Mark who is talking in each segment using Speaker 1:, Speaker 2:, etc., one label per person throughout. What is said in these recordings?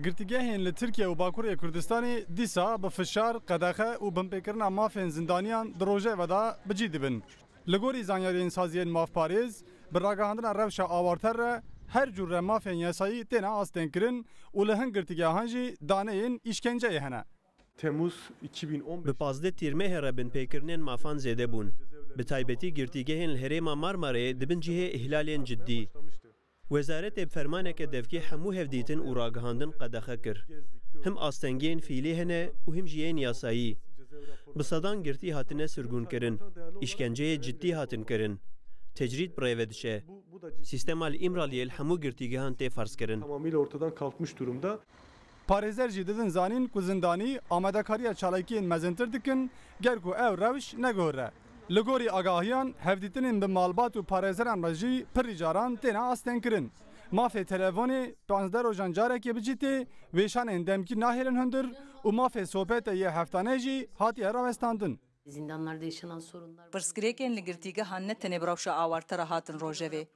Speaker 1: Girtîgehên li Tirkiye û Bakurê Kurdistanê dîsa bi fişar, qedexe û binpêkirina mafên zindaniyan di rojeva de bicî dibin. Li gorî zanyariyên saziyên mafparêz, bi ragihandina rewşa awarter re her cûr re mafên yasayî têne astênkirin û li hin girtîgehan jî daneyên îşkenceyê hene.
Speaker 2: Temmuz 2015
Speaker 3: Bi pazdeh tîrmehê re binpêkirinên mafan zêde bûn. Bi taybetî girtîgehên li Herêma Marmarayê dibin cihê ihlalên ciddî. Wezaretê fermaneke devkî hemû hevdîtin û ragihandin qedexe kir. Him astengiyên fîlî hene û him jiyên yasayî. Bi sedan girtî hatine sürgûnkirin. İşkenceyê ciddî hatin kirin. Tecrid bi rêve dişe. Sîstema li Îmraliyê li hemû girtîgehan tê ferskirin.
Speaker 2: tamamıyla ortadan kalkmış durumda.
Speaker 1: Parêzer jî didin zanîn ku zindanî amedekariya çalakiyên mezintir dikin, ger ku ew rewş neguhere. Li gorî agahiyan, hevdîtinên bi malbat û parêzeran re jî pirî caran têne astênkirin. Mafê telefonê 15 rojan carekê bicîtê, wêşanên demkî nahêlin hundir û mafê sohbetê yê heftanê jî hatiye rawestandin.
Speaker 4: Zindanlarda yaşanan sorunlar.
Speaker 5: Pirsgirêkên li girtîgehan ne tenê bi rewşa awartera hatin rojevê.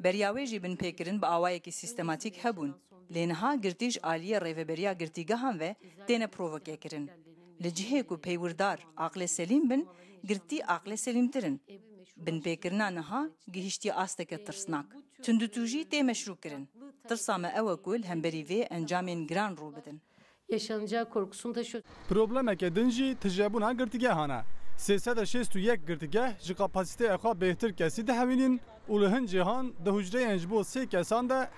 Speaker 5: Beriya wê jî binpêkirin bi awayekî sîstematîk hebûn. Lê niha girtî ji aliyê rêveberiya girtîgehan ve têne provokêkirin. Li cihê ku peywirdar aqlê selîm bin, girtî aqlê selîmtirin. Binpêkirina niha gihîştiye asteke tirsnak. Tundutû jî tê meşrû kirin. Tirsa me ew e ku li hemberî vê encamên giran rû bidin.
Speaker 4: Yaşanacağı korkusunu taşıyor.
Speaker 1: Problemeke din jî tijebûna girtîgehan e. 361 girtîgeh ji kapasiteya xwe bêhtir kesî dihewînin û li hin cîhan di hucreyên ji bo 3 kesan de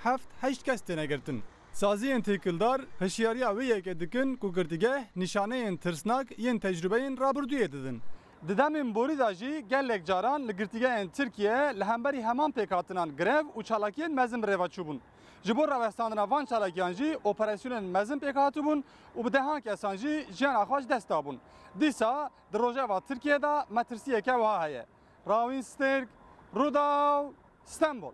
Speaker 1: 7-8 kes têne girtin. Saziyên têkildar hişyariya wê yekê dikin ku girtîgeh nîşaneyên tirsnak yên tecrübeyên rabirdûyê didin. Di demên borî de jî gelek caran li girtîgehên Tirkiye li hemberî heman pêkhatinan grev û çalakiyên mezin bi rêva çûbûn. Ji bo rawestandina van çalakiyan jî operasyonên mezin pêkhatibûn û bi dehan kesan jî jiyana xwe ji dest dabûn. Dîsa di rojeva Tirkiye de metirsiyeke wiha heye. Rawîn Stêrk, Rûdaw, Stenbol.